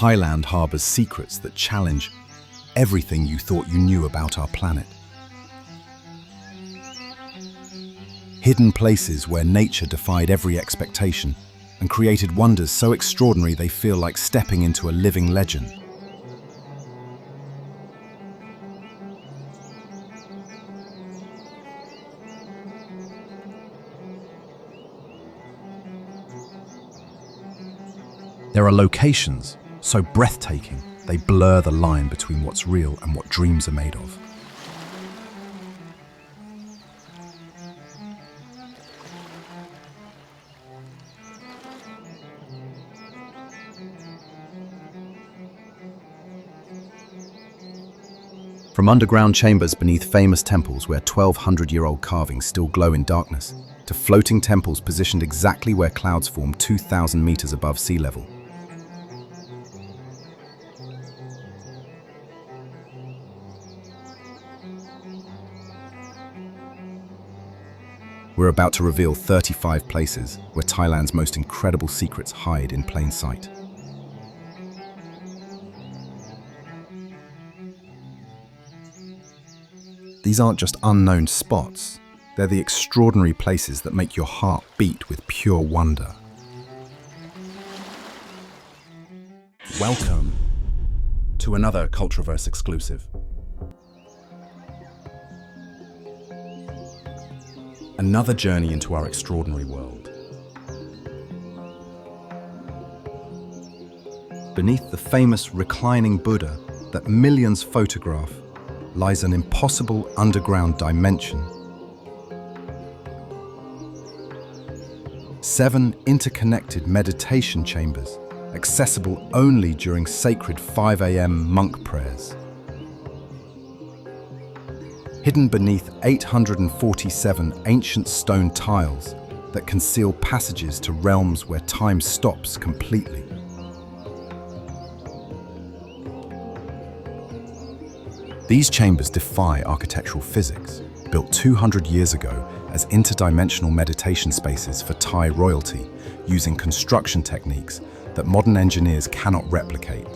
Thailand harbors secrets that challenge everything you thought you knew about our planet. Hidden places where nature defied every expectation and created wonders so extraordinary they feel like stepping into a living legend. There are locations so breathtaking they blur the line between what's real and what dreams are made of. From underground chambers beneath famous temples where 1,200-year-old carvings still glow in darkness, to floating temples positioned exactly where clouds form 2,000 meters above sea level. We're about to reveal 35 places where Thailand's most incredible secrets hide in plain sight. These aren't just unknown spots, they're the extraordinary places that make your heart beat with pure wonder. Welcome to another Cultureverse exclusive. Another journey into our extraordinary world. Beneath the famous reclining Buddha that millions photograph lies an impossible underground dimension. 7 interconnected meditation chambers, accessible only during sacred 5 a.m. monk prayers. Hidden beneath 847 ancient stone tiles that conceal passages to realms where time stops completely. These chambers defy architectural physics, built 200 years ago as interdimensional meditation spaces for Thai royalty, using construction techniques that modern engineers cannot replicate.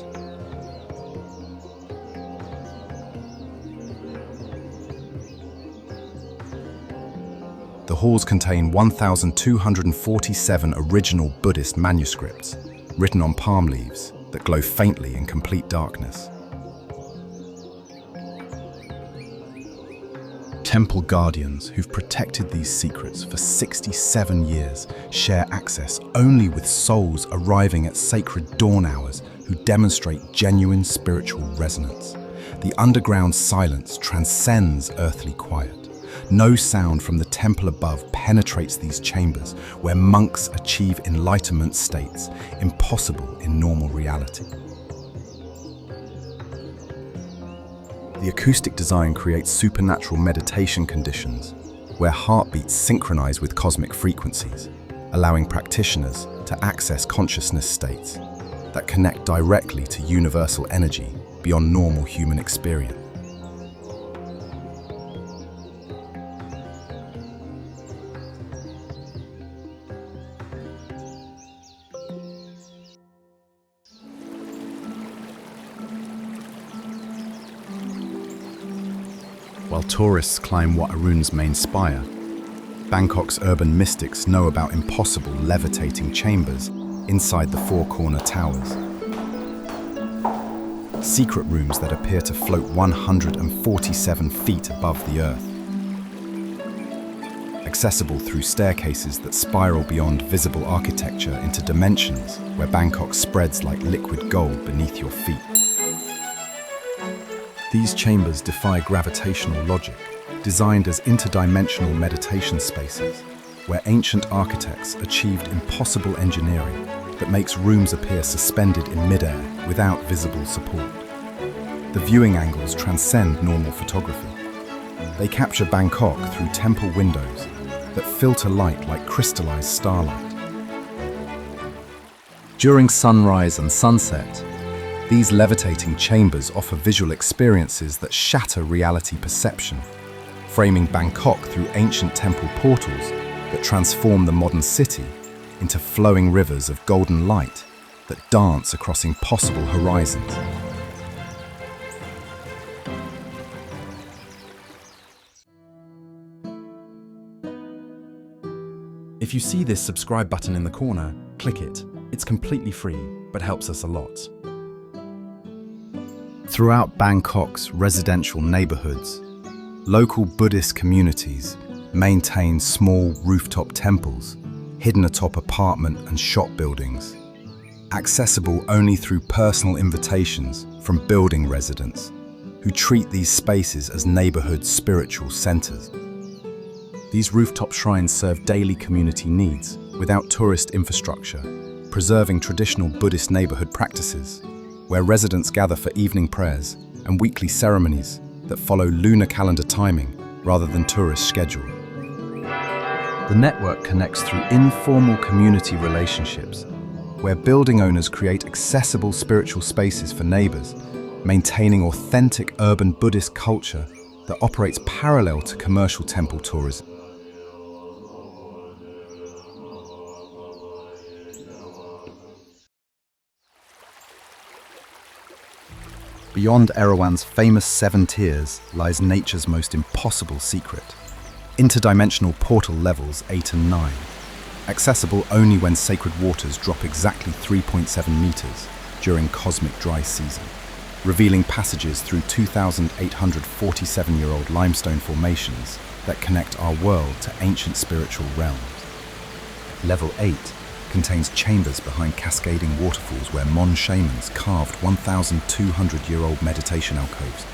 The halls contain 1,247 original Buddhist manuscripts, written on palm leaves that glow faintly in complete darkness. Temple guardians who've protected these secrets for 67 years share access only with souls arriving at sacred dawn hours who demonstrate genuine spiritual resonance. The underground silence transcends earthly quiet. No sound from the temple above penetrates these chambers where monks achieve enlightenment states impossible in normal reality. The acoustic design creates supernatural meditation conditions where heartbeats synchronize with cosmic frequencies, allowing practitioners to access consciousness states that connect directly to universal energy beyond normal human experience. While tourists climb Wat Arun's main spire, Bangkok's urban mystics know about impossible levitating chambers inside the four-corner towers. Secret rooms that appear to float 147 feet above the earth. Accessible through staircases that spiral beyond visible architecture into dimensions where Bangkok spreads like liquid gold beneath your feet. These chambers defy gravitational logic, designed as interdimensional meditation spaces, where ancient architects achieved impossible engineering that makes rooms appear suspended in midair without visible support. The viewing angles transcend normal photography. They capture Bangkok through temple windows that filter light like crystallized starlight. During sunrise and sunset, these levitating chambers offer visual experiences that shatter reality perception, framing Bangkok through ancient temple portals that transform the modern city into flowing rivers of golden light that dance across impossible horizons. If you see this subscribe button in the corner, click it. It's completely free, but helps us a lot. Throughout Bangkok's residential neighborhoods, local Buddhist communities maintain small rooftop temples hidden atop apartment and shop buildings, accessible only through personal invitations from building residents who treat these spaces as neighborhood spiritual centers. These rooftop shrines serve daily community needs without tourist infrastructure, preserving traditional Buddhist neighborhood practices, where residents gather for evening prayers and weekly ceremonies that follow lunar calendar timing rather than tourist schedule. The network connects through informal community relationships, where building owners create accessible spiritual spaces for neighbors, maintaining authentic urban Buddhist culture that operates parallel to commercial temple tourism. Beyond Erawan's famous 7 tiers lies nature's most impossible secret: interdimensional portal levels 8 and 9, accessible only when sacred waters drop exactly 3.7 meters during cosmic dry season, revealing passages through 2,847-year-old limestone formations that connect our world to ancient spiritual realms. Level 8 contains chambers behind cascading waterfalls where Mon shamans carved 1,200-year-old meditation alcoves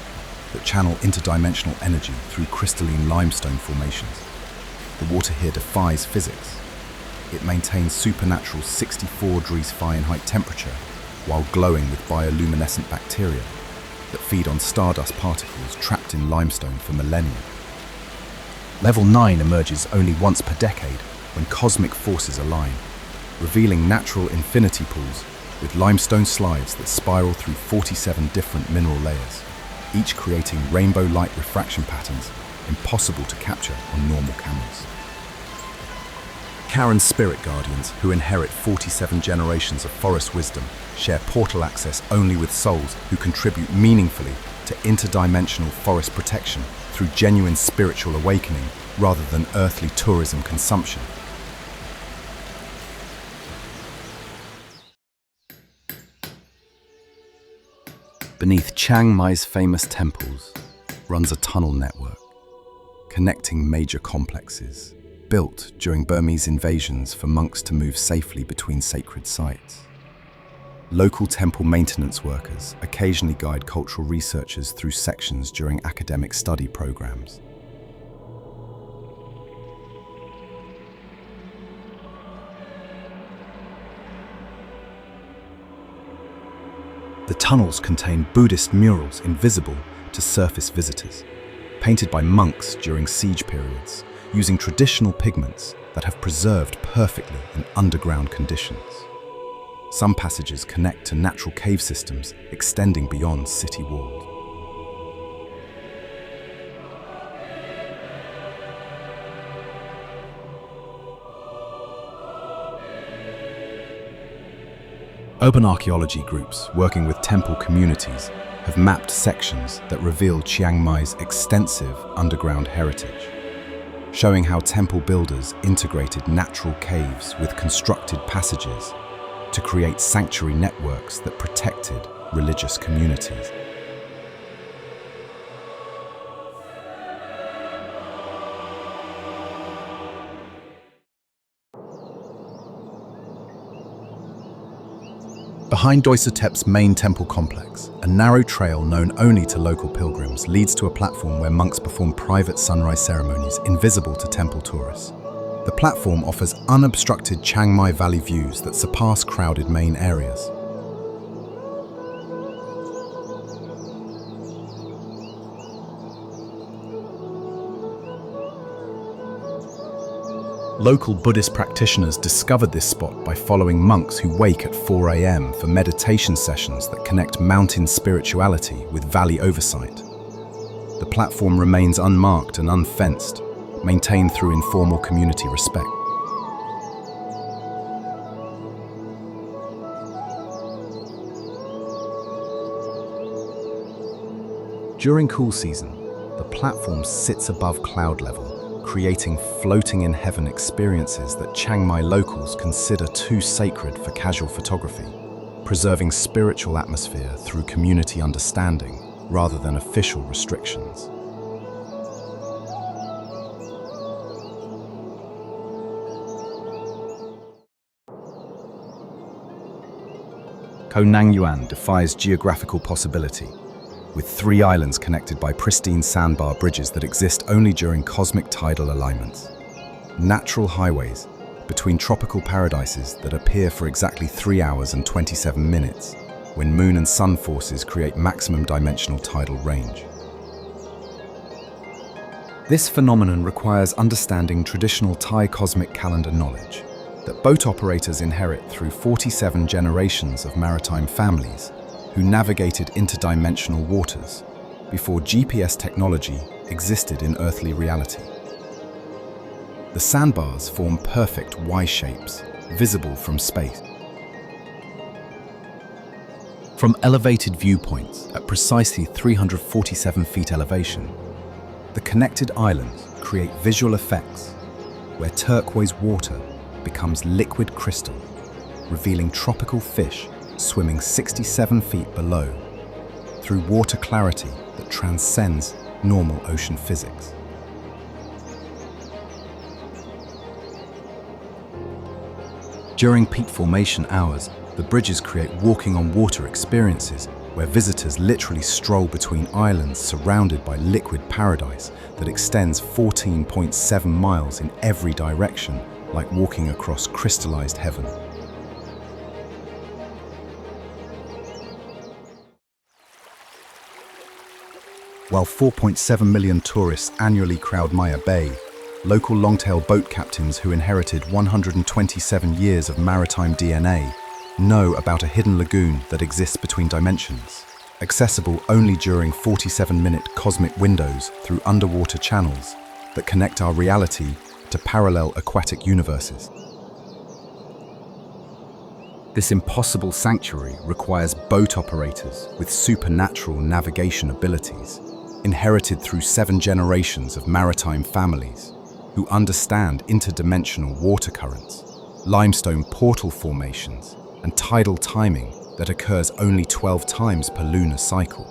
that channel interdimensional energy through crystalline limestone formations. The water here defies physics. It maintains supernatural 64 degrees Fahrenheit temperature while glowing with bioluminescent bacteria that feed on stardust particles trapped in limestone for millennia. Level 9 emerges only once per decade when cosmic forces align, revealing natural infinity pools with limestone slides that spiral through 47 different mineral layers, each creating rainbow light refraction patterns impossible to capture on normal cameras. Karen's spirit guardians, who inherit 47 generations of forest wisdom, share portal access only with souls who contribute meaningfully to interdimensional forest protection through genuine spiritual awakening rather than earthly tourism consumption. Beneath Chiang Mai's famous temples runs a tunnel network, connecting major complexes, built during Burmese invasions for monks to move safely between sacred sites. Local temple maintenance workers occasionally guide cultural researchers through sections during academic study programs. The tunnels contain Buddhist murals invisible to surface visitors, painted by monks during siege periods, using traditional pigments that have preserved perfectly in underground conditions. Some passages connect to natural cave systems extending beyond city walls. Urban archaeology groups working with temple communities have mapped sections that reveal Chiang Mai's extensive underground heritage, showing how temple builders integrated natural caves with constructed passages to create sanctuary networks that protected religious communities. Behind Doisatep's main temple complex, a narrow trail known only to local pilgrims leads to a platform where monks perform private sunrise ceremonies invisible to temple tourists. The platform offers unobstructed Chiang Mai Valley views that surpass crowded main areas. Local Buddhist practitioners discovered this spot by following monks who wake at 4 a.m. for meditation sessions that connect mountain spirituality with valley oversight. The platform remains unmarked and unfenced, maintained through informal community respect. During cool season, the platform sits above cloud level, creating floating in heaven experiences that Chiang Mai locals consider too sacred for casual photography, preserving spiritual atmosphere through community understanding rather than official restrictions. Koh Nang Yuan defies geographical possibility, with 3 islands connected by pristine sandbar bridges that exist only during cosmic tidal alignments. Natural highways between tropical paradises that appear for exactly 3 hours and 27 minutes, when moon and sun forces create maximum dimensional tidal range. This phenomenon requires understanding traditional Thai cosmic calendar knowledge that boat operators inherit through 47 generations of maritime families who navigated interdimensional waters before GPS technology existed in earthly reality. The sandbars form perfect Y shapes, visible from space. From elevated viewpoints at precisely 347 feet elevation, the connected islands create visual effects where turquoise water becomes liquid crystal, revealing tropical fish swimming 67 feet below through water clarity that transcends normal ocean physics. During peak formation hours, the bridges create walking on water experiences where visitors literally stroll between islands surrounded by liquid paradise that extends 14.7 miles in every direction, like walking across crystallized heaven. While 4.7 million tourists annually crowd Maya Bay, local longtail boat captains who inherited 127 years of maritime DNA know about a hidden lagoon that exists between dimensions, accessible only during 47-minute cosmic windows through underwater channels that connect our reality to parallel aquatic universes. This impossible sanctuary requires boat operators with supernatural navigation abilities, inherited through 7 generations of maritime families who understand interdimensional water currents, limestone portal formations, and tidal timing that occurs only 12 times per lunar cycle.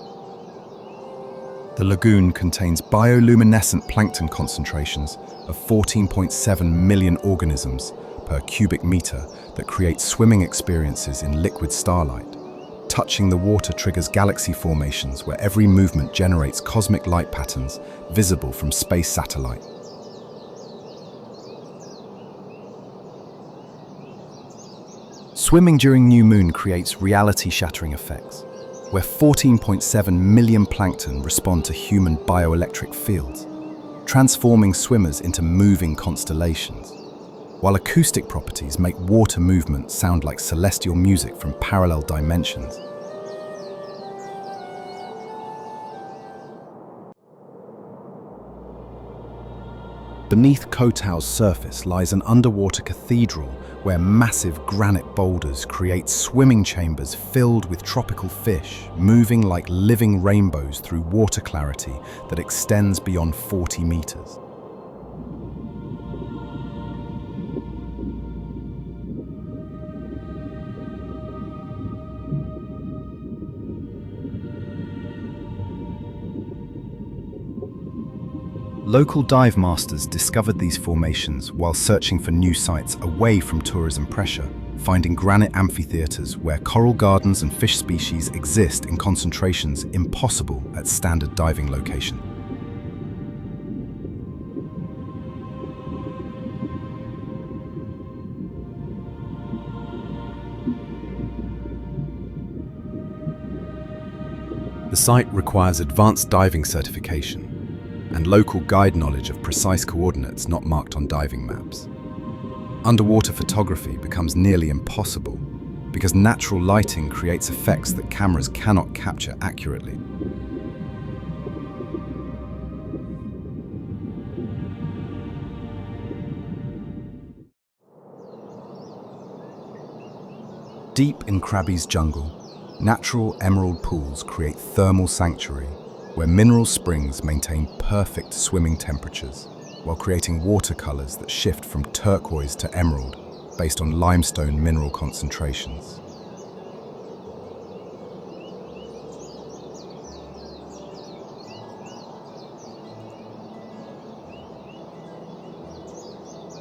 The lagoon contains bioluminescent plankton concentrations of 14.7 million organisms per cubic meter that create swimming experiences in liquid starlight. Touching the water triggers galaxy formations where every movement generates cosmic light patterns visible from space satellite. Swimming during new moon creates reality-shattering effects, where 14.7 million plankton respond to human bioelectric fields, transforming swimmers into moving constellations, while acoustic properties make water movement sound like celestial music from parallel dimensions. Beneath Koh Tao's surface lies an underwater cathedral where massive granite boulders create swimming chambers filled with tropical fish, moving like living rainbows through water clarity that extends beyond 40 meters. Local dive masters discovered these formations while searching for new sites away from tourism pressure, finding granite amphitheaters where coral gardens and fish species exist in concentrations impossible at standard diving locations. The site requires advanced diving certification and local guide knowledge of precise coordinates not marked on diving maps. Underwater photography becomes nearly impossible because natural lighting creates effects that cameras cannot capture accurately. Deep in Krabi's jungle, natural emerald pools create thermal sanctuary where mineral springs maintain perfect swimming temperatures, while creating watercolors that shift from turquoise to emerald based on limestone mineral concentrations.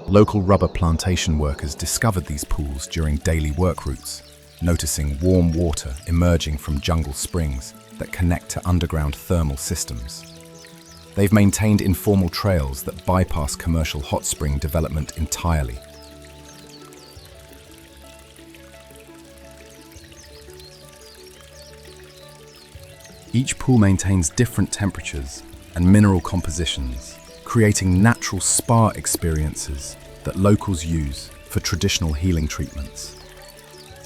Local rubber plantation workers discovered these pools during daily work routes, noticing warm water emerging from jungle springs that connect to underground thermal systems. They've maintained informal trails that bypass commercial hot spring development entirely. Each pool maintains different temperatures and mineral compositions, creating natural spa experiences that locals use for traditional healing treatments.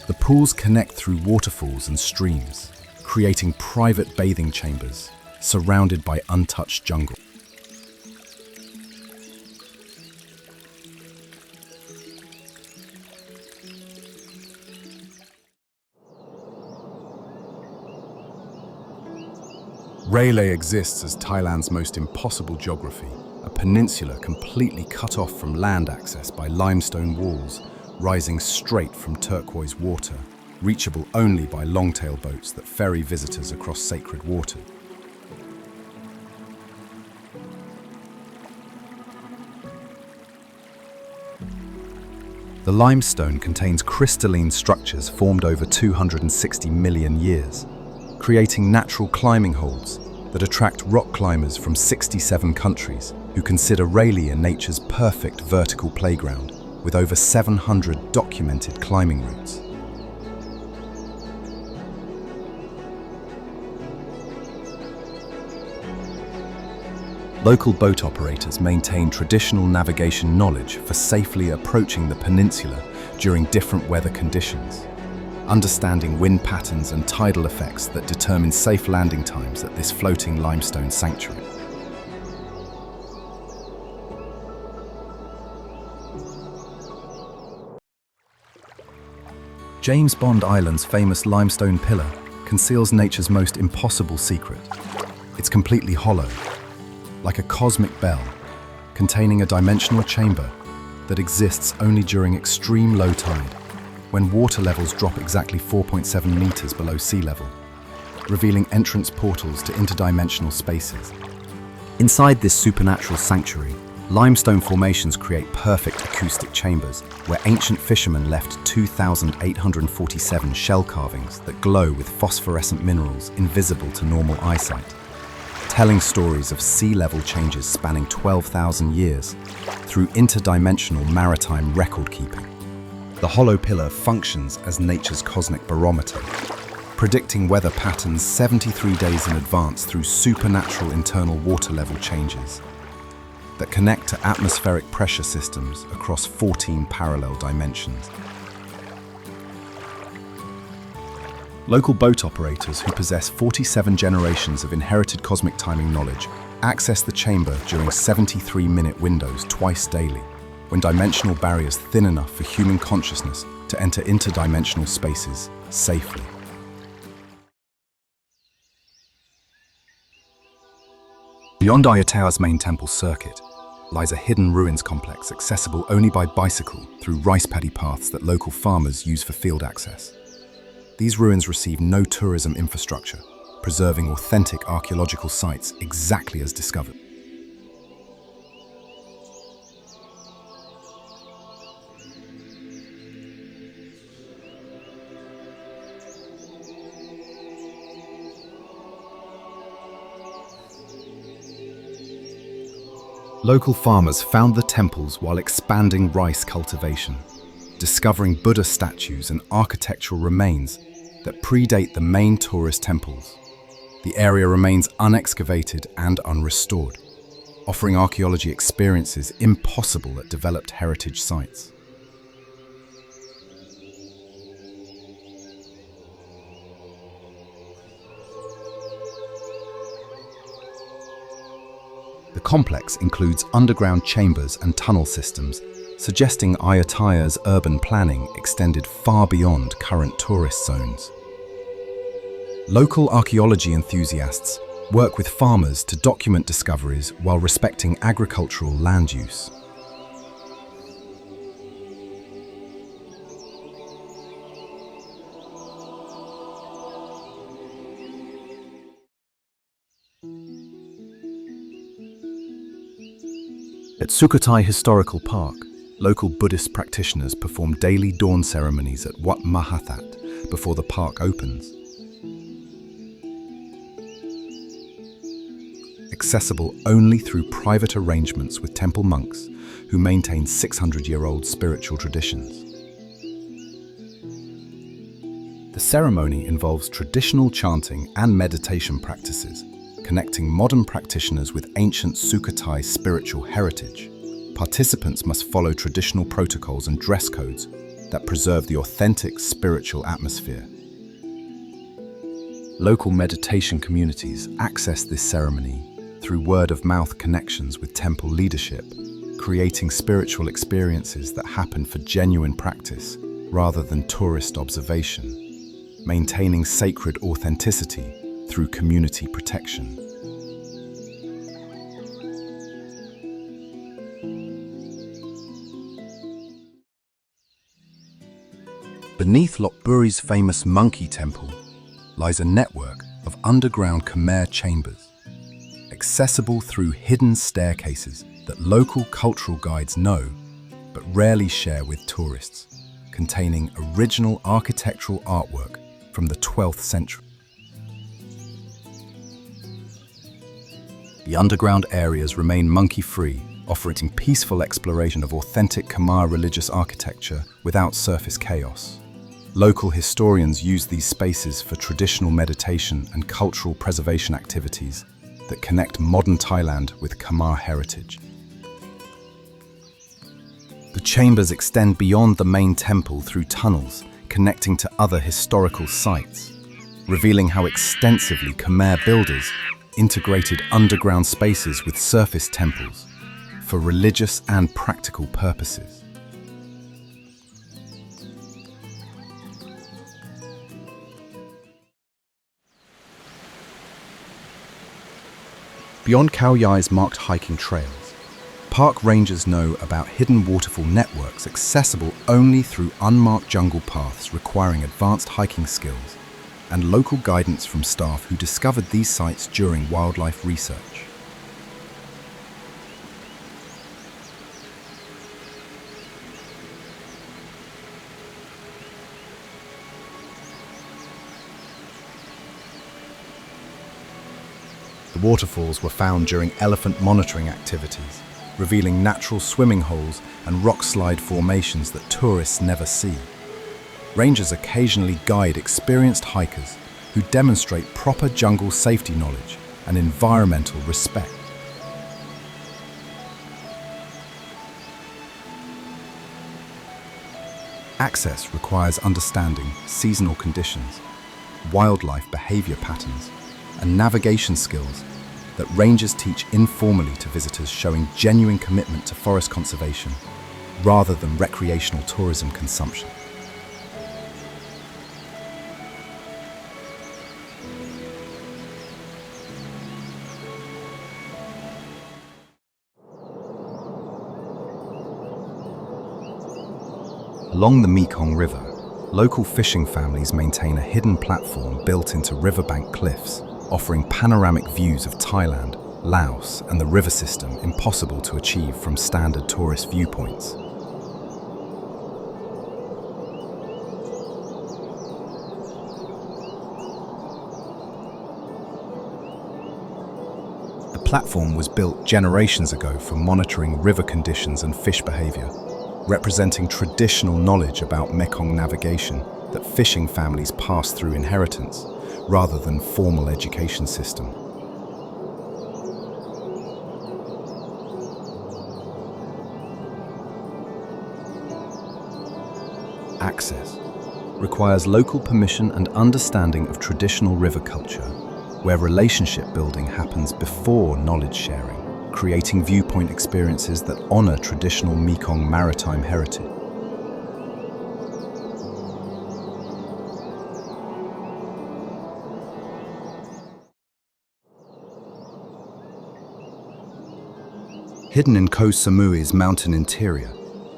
The pools connect through waterfalls and streams, creating private bathing chambers surrounded by untouched jungle. Railay exists as Thailand's most impossible geography, a peninsula completely cut off from land access by limestone walls, rising straight from turquoise water, reachable only by longtail boats that ferry visitors across sacred water. The limestone contains crystalline structures formed over 260 million years, creating natural climbing holds that attract rock climbers from 67 countries who consider Railay nature's perfect vertical playground, with over 700 documented climbing routes. Local boat operators maintain traditional navigation knowledge for safely approaching the peninsula during different weather conditions, understanding wind patterns and tidal effects that determine safe landing times at this floating limestone sanctuary. James Bond Island's famous limestone pillar conceals nature's most impossible secret. It's completely hollow, like a cosmic bell, containing a dimensional chamber that exists only during extreme low tide, when water levels drop exactly 4.7 meters below sea level, revealing entrance portals to interdimensional spaces. Inside this supernatural sanctuary, limestone formations create perfect acoustic chambers where ancient fishermen left 2,847 shell carvings that glow with phosphorescent minerals invisible to normal eyesight, telling stories of sea level changes spanning 12,000 years through interdimensional maritime record keeping. The hollow pillar functions as nature's cosmic barometer, predicting weather patterns 73 days in advance through supernatural internal water level changes that connect to atmospheric pressure systems across 14 parallel dimensions. Local boat operators who possess 47 generations of inherited cosmic timing knowledge access the chamber during 73-minute windows twice daily, when dimensional barriers thin enough for human consciousness to enter interdimensional spaces safely. Beyond Ayatao's main temple circuit lies a hidden ruins complex accessible only by bicycle through rice paddy paths that local farmers use for field access. These ruins receive no tourism infrastructure, preserving authentic archaeological sites exactly as discovered. Local farmers found the temples while expanding rice cultivation, discovering Buddha statues and architectural remains that predate the main tourist temples. The area remains unexcavated and unrestored, offering archaeology experiences impossible at developed heritage sites. The complex includes underground chambers and tunnel systems, suggesting Ayataya's urban planning extended far beyond current tourist zones. Local archaeology enthusiasts work with farmers to document discoveries while respecting agricultural land use. At Sukhothai Historical Park, local Buddhist practitioners perform daily dawn ceremonies at Wat Mahathat before the park opens. Accessible only through private arrangements with temple monks who maintain 600-year-old spiritual traditions. The ceremony involves traditional chanting and meditation practices, connecting modern practitioners with ancient Sukhothai spiritual heritage. Participants must follow traditional protocols and dress codes that preserve the authentic spiritual atmosphere. Local meditation communities access this ceremony through word-of-mouth connections with temple leadership, creating spiritual experiences that happen for genuine practice rather than tourist observation, maintaining sacred authenticity through community protection. Beneath Lopburi's famous monkey temple lies a network of underground Khmer chambers, accessible through hidden staircases that local cultural guides know but rarely share with tourists, containing original architectural artwork from the 12th century. The underground areas remain monkey-free, offering peaceful exploration of authentic Khmer religious architecture without surface chaos. Local historians use these spaces for traditional meditation and cultural preservation activities that connect modern Thailand with Khmer heritage. The chambers extend beyond the main temple through tunnels connecting to other historical sites, revealing how extensively Khmer builders integrated underground spaces with surface temples for religious and practical purposes. Beyond Khao Yai's marked hiking trails, park rangers know about hidden waterfall networks accessible only through unmarked jungle paths requiring advanced hiking skills and local guidance from staff who discovered these sites during wildlife research. The waterfalls were found during elephant monitoring activities, revealing natural swimming holes and rock slide formations that tourists never see. Rangers occasionally guide experienced hikers who demonstrate proper jungle safety knowledge and environmental respect. Access requires understanding seasonal conditions, wildlife behavior patterns, and navigation skills that rangers teach informally to visitors, showing genuine commitment to forest conservation rather than recreational tourism consumption. Along the Mekong River, local fishing families maintain a hidden platform built into riverbank cliffs, offering panoramic views of Thailand, Laos, and the river system impossible to achieve from standard tourist viewpoints. The platform was built generations ago for monitoring river conditions and fish behavior, representing traditional knowledge about Mekong navigation that fishing families pass through inheritance rather than formal education system. Access requires local permission and understanding of traditional river culture, where relationship building happens before knowledge sharing, creating viewpoint experiences that honor traditional Mekong maritime heritage. Hidden in Koh Samui's mountain interior,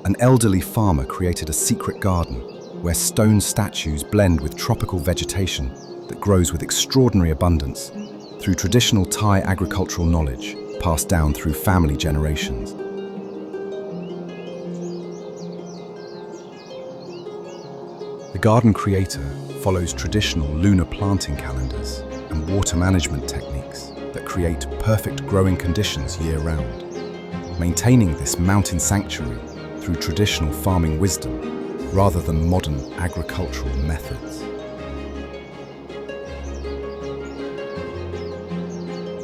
an elderly farmer created a secret garden where stone statues blend with tropical vegetation that grows with extraordinary abundance through traditional Thai agricultural knowledge passed down through family generations. The garden creator follows traditional lunar planting calendars and water management techniques that create perfect growing conditions year-round, maintaining this mountain sanctuary through traditional farming wisdom rather than modern agricultural methods.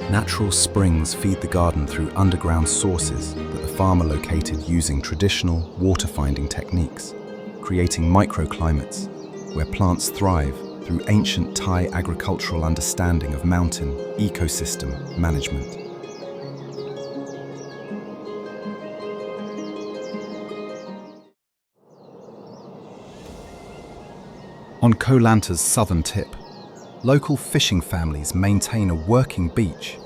Natural springs feed the garden through underground sources that the farmer located using traditional water-finding techniques, creating microclimates where plants thrive through ancient Thai agricultural understanding of mountain ecosystem management. On Koh Lanta's southern tip, local fishing families maintain a working beach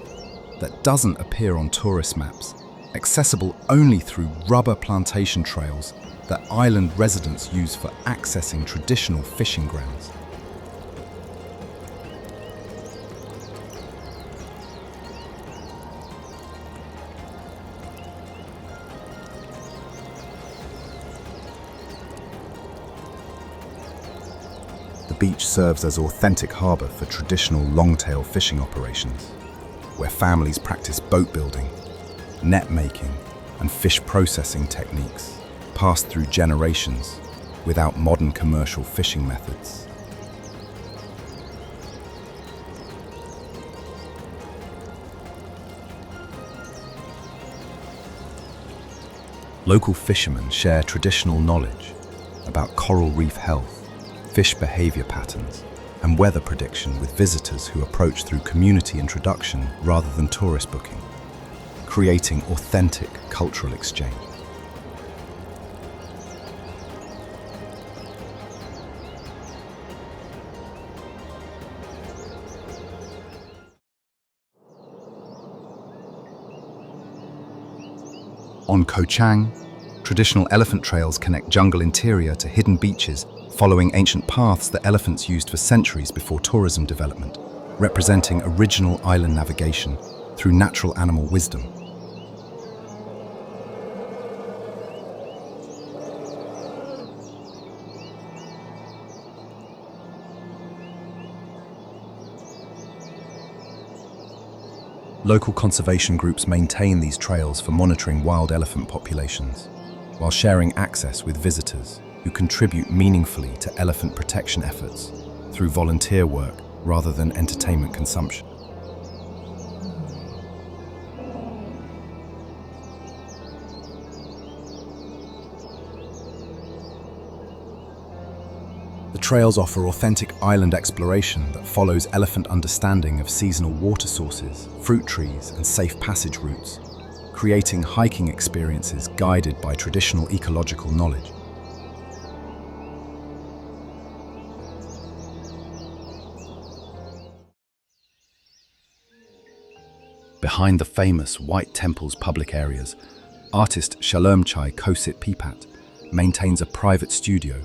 that doesn't appear on tourist maps, accessible only through rubber plantation trails that island residents use for accessing traditional fishing grounds. The beach serves as authentic harbour for traditional long-tail fishing operations, where families practice boat building, net making, and fish processing techniques passed through generations without modern commercial fishing methods. Local fishermen share traditional knowledge about coral reef health, fish behavior patterns, and weather prediction with visitors who approach through community introduction rather than tourist booking, creating authentic cultural exchange. On Koh Chang, traditional elephant trails connect jungle interior to hidden beaches following ancient paths that elephants used for centuries before tourism development, representing original island navigation through natural animal wisdom. Local conservation groups maintain these trails for monitoring wild elephant populations, while sharing access with visitors who contribute meaningfully to elephant protection efforts through volunteer work rather than entertainment consumption. The trails offer authentic island exploration that follows elephant understanding of seasonal water sources, fruit trees, and safe passage routes, creating hiking experiences guided by traditional ecological knowledge. Behind the famous White Temple's public areas, artist Shalomchai Kosit Pipat maintains a private studio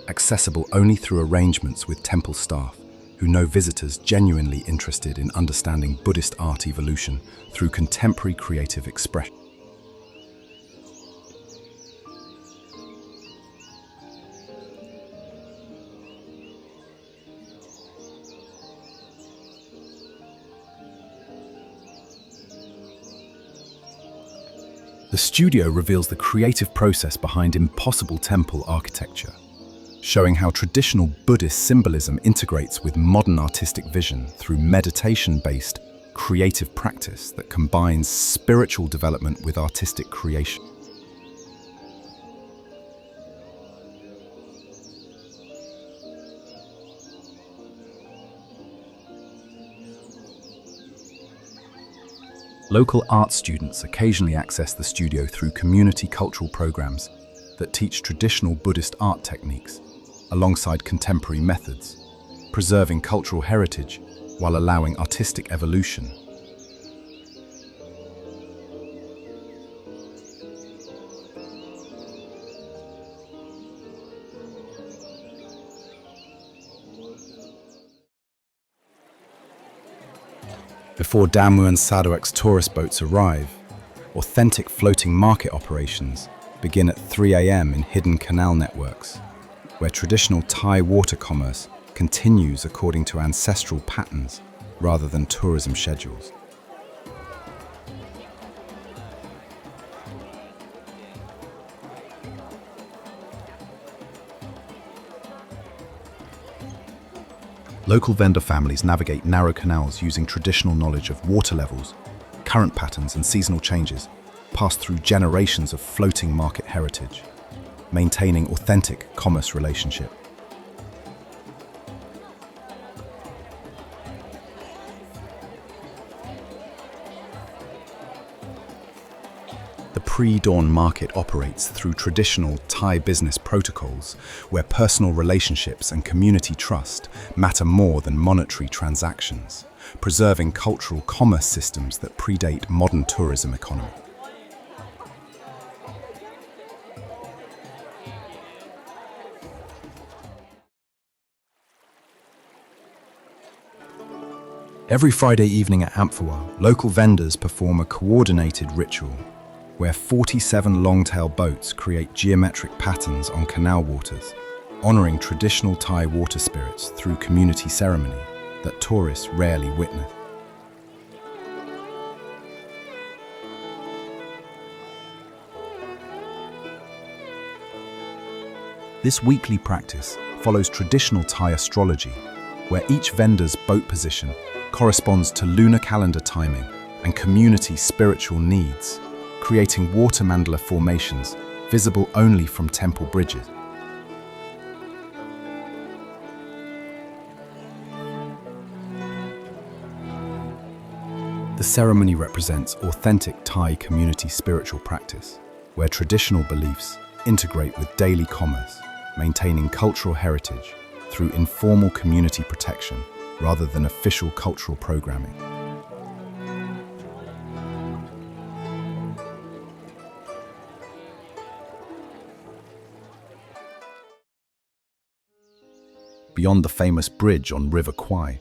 accessible only through arrangements with temple staff who know visitors genuinely interested in understanding Buddhist art evolution through contemporary creative expression. The studio reveals the creative process behind impossible temple architecture, showing how traditional Buddhist symbolism integrates with modern artistic vision through meditation-based creative practice that combines spiritual development with artistic creation. Local art students occasionally access the studio through community cultural programs that teach traditional Buddhist art techniques alongside contemporary methods, preserving cultural heritage while allowing artistic evolution. Before Damu and Sarawak's tourist boats arrive, authentic floating market operations begin at 3 a.m. in hidden canal networks, where traditional Thai water commerce continues according to ancestral patterns rather than tourism schedules. Local vendor families navigate narrow canals using traditional knowledge of water levels, current patterns and seasonal changes, passed through generations of floating market heritage, maintaining authentic commerce relationship. The pre-dawn market operates through traditional Thai business protocols where personal relationships and community trust matter more than monetary transactions, preserving cultural commerce systems that predate modern tourism economy. Every Friday evening at Amphawa, local vendors perform a coordinated ritual where 47 long-tail boats create geometric patterns on canal waters, honoring traditional Thai water spirits through community ceremony that tourists rarely witness. This weekly practice follows traditional Thai astrology, where each vendor's boat position corresponds to lunar calendar timing and community spiritual needs, creating water mandala formations visible only from temple bridges. The ceremony represents authentic Thai community spiritual practice, where traditional beliefs integrate with daily commerce, maintaining cultural heritage through informal community protection rather than official cultural programming. Beyond the famous bridge on River Kwai,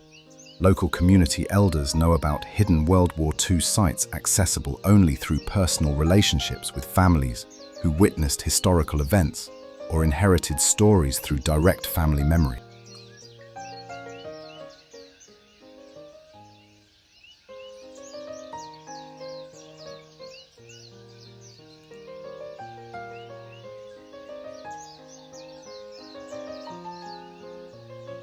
local community elders know about hidden World War II sites accessible only through personal relationships with families who witnessed historical events or inherited stories through direct family memory.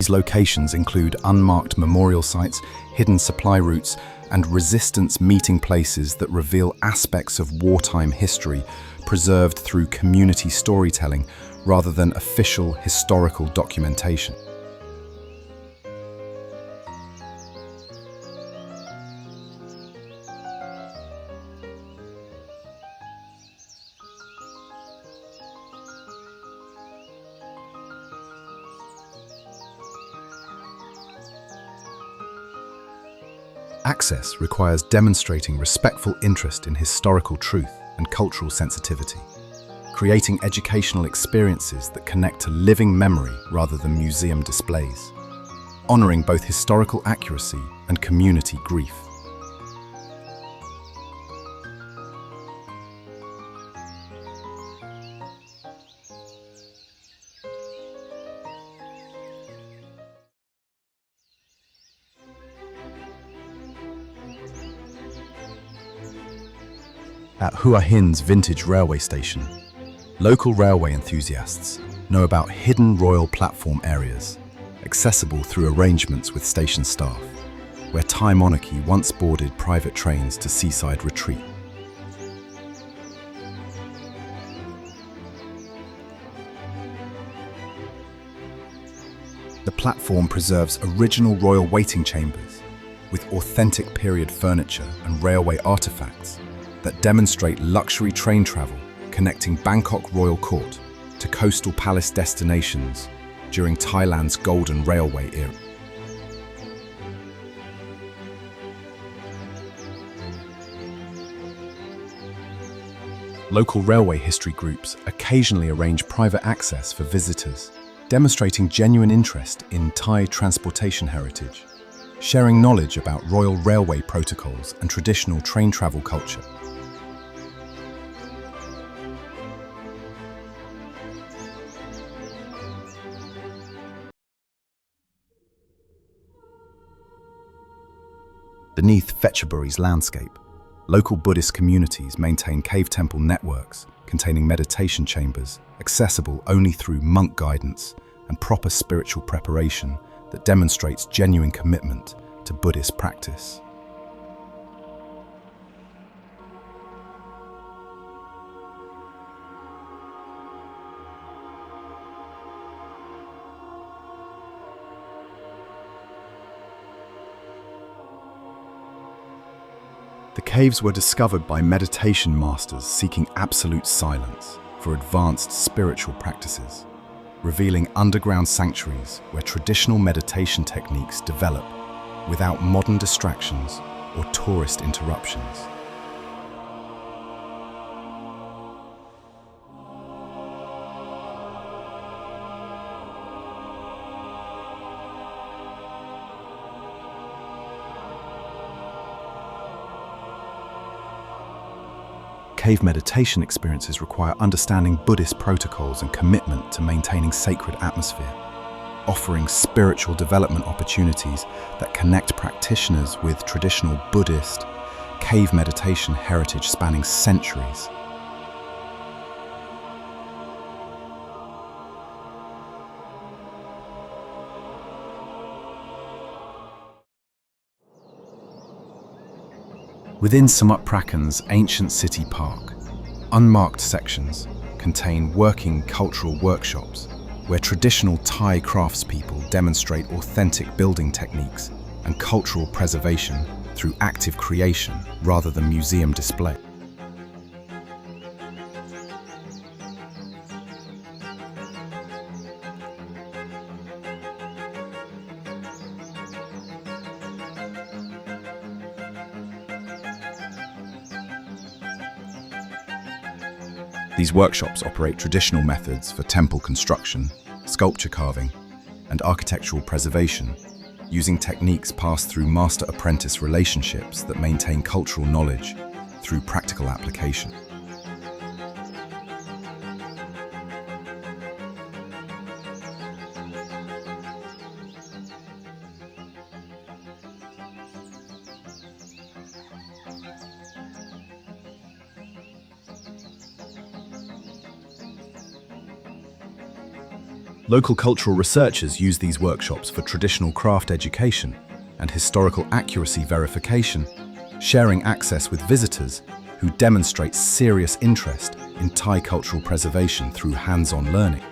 These locations include unmarked memorial sites, hidden supply routes, and resistance meeting places that reveal aspects of wartime history preserved through community storytelling rather than official historical documentation. Access requires demonstrating respectful interest in historical truth and cultural sensitivity, creating educational experiences that connect to living memory rather than museum displays, honoring both historical accuracy and community grief. At Hua Hin's vintage railway station, local railway enthusiasts know about hidden royal platform areas, accessible through arrangements with station staff, where Thai monarchy once boarded private trains to seaside retreat. The platform preserves original royal waiting chambers with authentic period furniture and railway artifacts that demonstrate luxury train travel connecting Bangkok Royal Court to coastal palace destinations during Thailand's Golden Railway era. Local railway history groups occasionally arrange private access for visitors, demonstrating genuine interest in Thai transportation heritage, sharing knowledge about royal railway protocols and traditional train travel culture. Beneath Phetchaburi's landscape, local Buddhist communities maintain cave temple networks containing meditation chambers accessible only through monk guidance and proper spiritual preparation that demonstrates genuine commitment to Buddhist practice. The caves were discovered by meditation masters seeking absolute silence for advanced spiritual practices, revealing underground sanctuaries where traditional meditation techniques develop without modern distractions or tourist interruptions. Cave meditation experiences require understanding Buddhist protocols and commitment to maintaining sacred atmosphere, offering spiritual development opportunities that connect practitioners with traditional Buddhist cave meditation heritage spanning centuries. Within Samut Prakan's ancient city park, unmarked sections contain working cultural workshops where traditional Thai craftspeople demonstrate authentic building techniques and cultural preservation through active creation rather than museum display. These workshops operate traditional methods for temple construction, sculpture carving, and architectural preservation, using techniques passed through master-apprentice relationships that maintain cultural knowledge through practical application. Local cultural researchers use these workshops for traditional craft education and historical accuracy verification, sharing access with visitors who demonstrate serious interest in Thai cultural preservation through hands-on learning.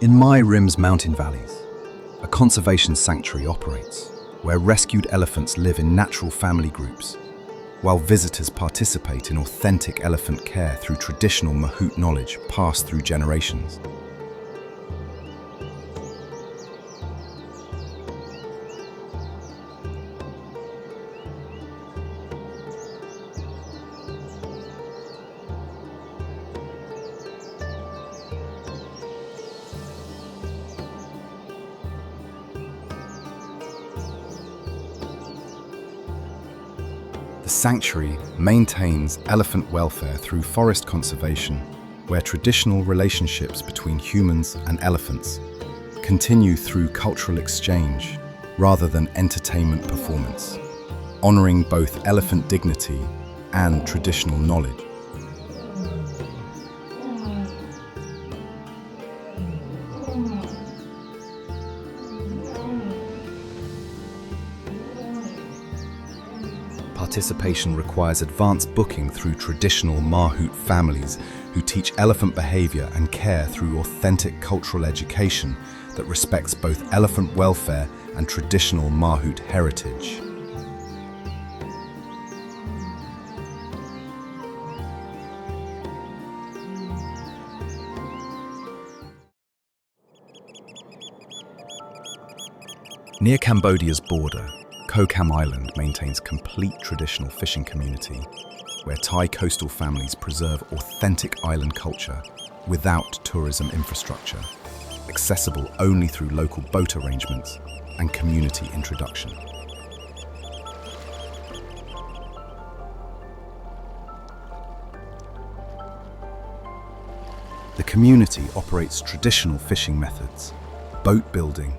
In Mai Rim's mountain valleys, a conservation sanctuary operates, where rescued elephants live in natural family groups, while visitors participate in authentic elephant care through traditional Mahathat knowledge passed through generations. The sanctuary maintains elephant welfare through forest conservation, where traditional relationships between humans and elephants continue through cultural exchange rather than entertainment performance, honoring both elephant dignity and traditional knowledge. Participation requires advanced booking through traditional Mahathat families who teach elephant behavior and care through authentic cultural education that respects both elephant welfare and traditional Mahathat heritage. Near Cambodia's border, Koh Kham Island maintains complete traditional fishing community, where Thai coastal families preserve authentic island culture without tourism infrastructure, accessible only through local boat arrangements and community introduction. The community operates traditional fishing methods, boat building,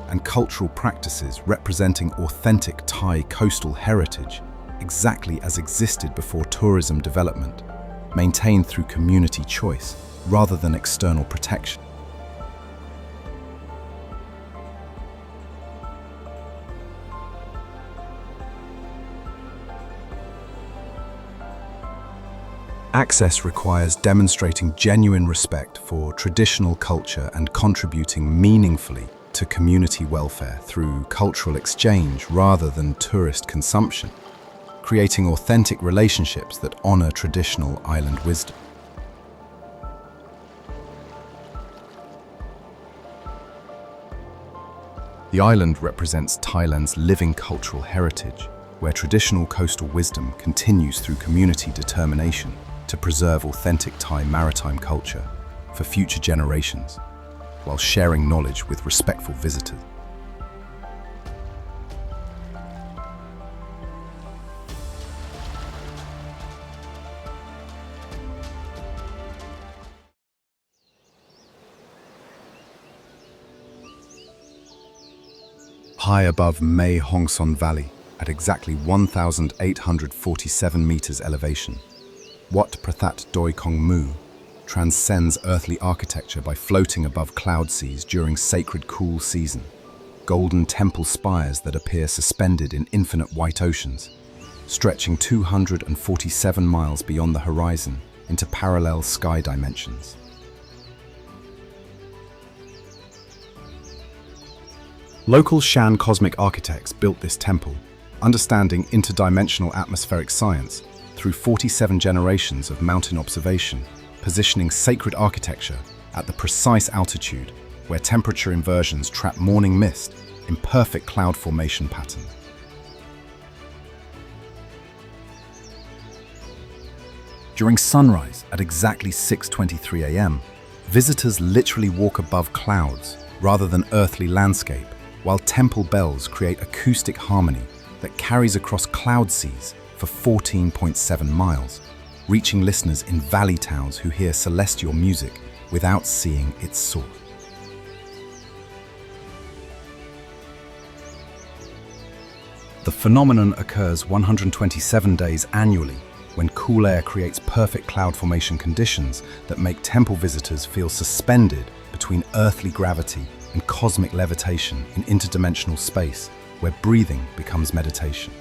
and cultural practices representing authentic Thai coastal heritage exactly as existed before tourism development, maintained through community choice rather than external protection. Access requires demonstrating genuine respect for traditional culture and contributing meaningfully to community welfare through cultural exchange rather than tourist consumption, creating authentic relationships that honor traditional island wisdom. The island represents Thailand's living cultural heritage, where traditional coastal wisdom continues through community determination to preserve authentic Thai maritime culture for future generations, while sharing knowledge with respectful visitors. High above Mae Hong Son Valley, at exactly 1,847 meters elevation, Wat Prathat Doi Kong Mu transcends earthly architecture by floating above cloud seas during sacred cool season, golden temple spires that appear suspended in infinite white oceans, stretching 247 miles beyond the horizon into parallel sky dimensions. Local Shan cosmic architects built this temple, understanding interdimensional atmospheric science through 47 generations of mountain observation, positioning sacred architecture at the precise altitude where temperature inversions trap morning mist in perfect cloud formation pattern. During sunrise at exactly 6:23 a.m., visitors literally walk above clouds rather than earthly landscape, while temple bells create acoustic harmony that carries across cloud seas for 14.7 miles, reaching listeners in valley towns who hear celestial music without seeing its source. The phenomenon occurs 127 days annually, when cool air creates perfect cloud formation conditions that make temple visitors feel suspended between earthly gravity and cosmic levitation in interdimensional space, where breathing becomes meditation.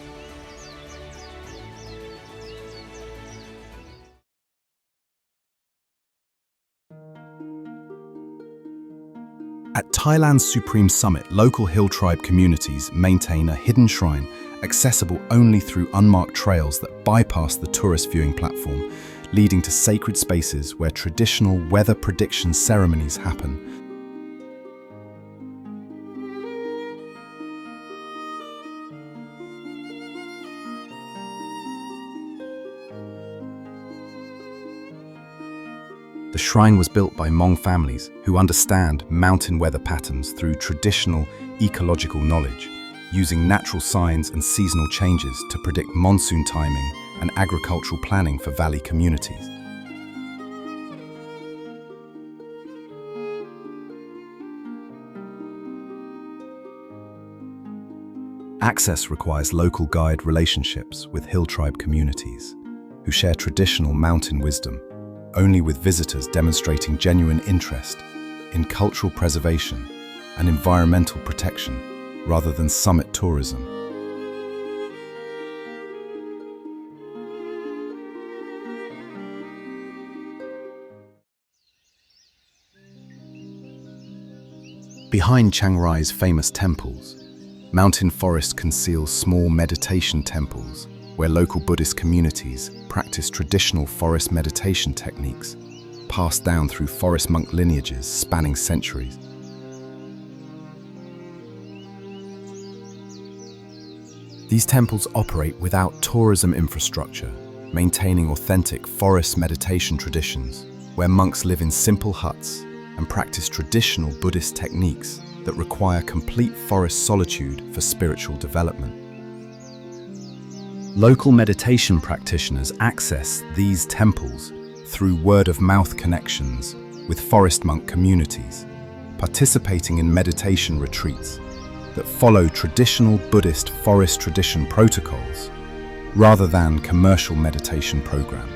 At Thailand's Supreme Summit, local hill tribe communities maintain a hidden shrine accessible only through unmarked trails that bypass the tourist viewing platform, leading to sacred spaces where traditional weather prediction ceremonies happen. The shrine was built by Hmong families who understand mountain weather patterns through traditional ecological knowledge, using natural signs and seasonal changes to predict monsoon timing and agricultural planning for valley communities. Access requires local guide relationships with hill tribe communities, who share traditional mountain wisdom, only with visitors demonstrating genuine interest in cultural preservation and environmental protection rather than summit tourism. Behind Chiang Rai's famous temples, mountain forest conceals small meditation temples where local Buddhist communities practice traditional forest meditation techniques passed down through forest monk lineages spanning centuries. These temples operate without tourism infrastructure, maintaining authentic forest meditation traditions, where monks live in simple huts and practice traditional Buddhist techniques that require complete forest solitude for spiritual development. Local meditation practitioners access these temples through word-of-mouth connections with forest monk communities, participating in meditation retreats that follow traditional Buddhist forest tradition protocols rather than commercial meditation programs.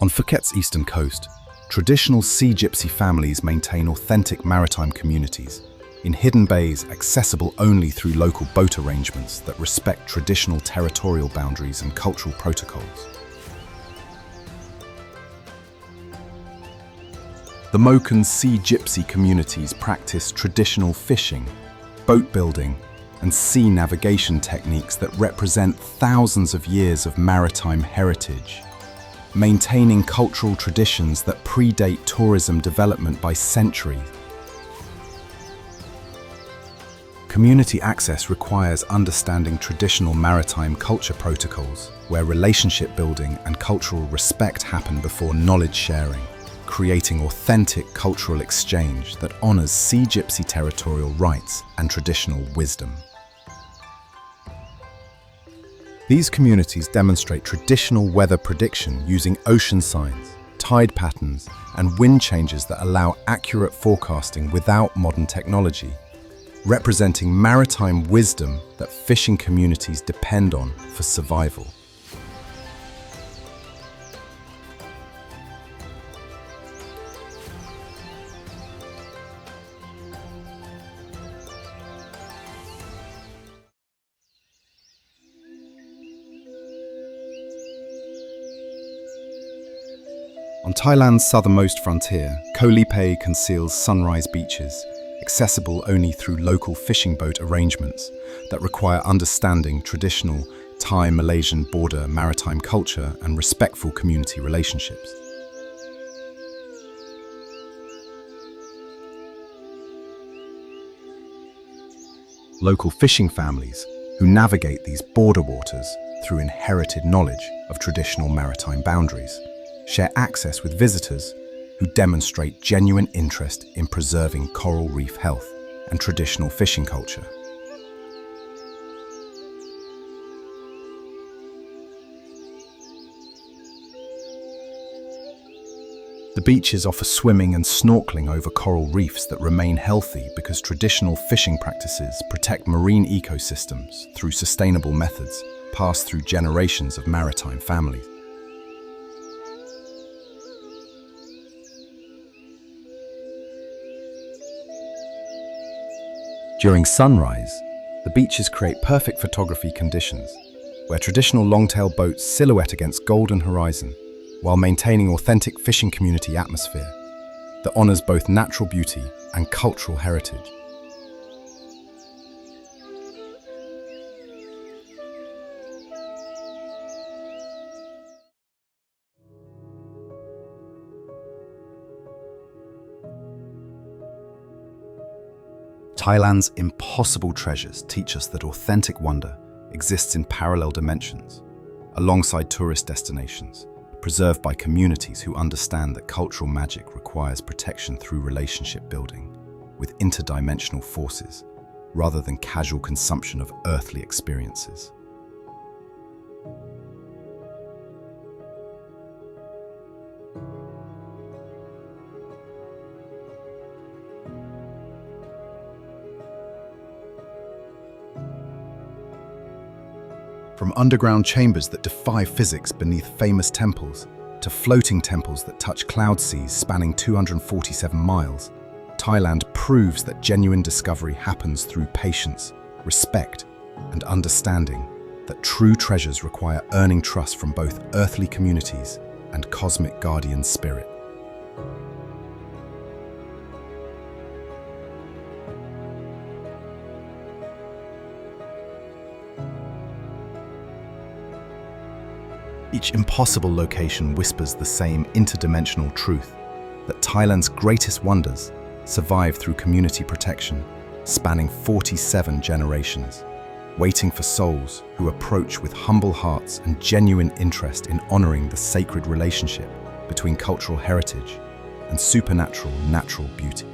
On Phuket's eastern coast, traditional sea gypsy families maintain authentic maritime communities in hidden bays accessible only through local boat arrangements that respect traditional territorial boundaries and cultural protocols. The Moken sea gypsy communities practice traditional fishing, boat building, and sea navigation techniques that represent thousands of years of maritime heritage, maintaining cultural traditions that predate tourism development by centuries. Community access requires understanding traditional maritime culture protocols, where relationship building and cultural respect happen before knowledge sharing, creating authentic cultural exchange that honors sea gypsy territorial rights and traditional wisdom. These communities demonstrate traditional weather prediction using ocean signs, tide patterns, and wind changes that allow accurate forecasting without modern technology, representing maritime wisdom that fishing communities depend on for survival. On Thailand's southernmost frontier, Koh Lipe conceals sunrise beaches, accessible only through local fishing boat arrangements that require understanding traditional Thai-Malaysian border maritime culture and respectful community relationships. Local fishing families who navigate these border waters through inherited knowledge of traditional maritime boundaries share access with visitors who demonstrate genuine interest in preserving coral reef health and traditional fishing culture. The beaches offer swimming and snorkeling over coral reefs that remain healthy because traditional fishing practices protect marine ecosystems through sustainable methods passed through generations of maritime families. During sunrise, the beaches create perfect photography conditions, where traditional longtail boats silhouette against golden horizon, while maintaining authentic fishing community atmosphere that honors both natural beauty and cultural heritage. Thailand's impossible treasures teach us that authentic wonder exists in parallel dimensions, alongside tourist destinations, preserved by communities who understand that cultural magic requires protection through relationship building with interdimensional forces, rather than casual consumption of earthly experiences. From underground chambers that defy physics beneath famous temples, to floating temples that touch cloud seas spanning 247 miles, Thailand proves that genuine discovery happens through patience, respect, and understanding, that true treasures require earning trust from both earthly communities and cosmic guardian spirit. Each impossible location whispers the same interdimensional truth, that Thailand's greatest wonders survive through community protection, spanning 47 generations, waiting for souls who approach with humble hearts and genuine interest in honoring the sacred relationship between cultural heritage and supernatural natural beauty.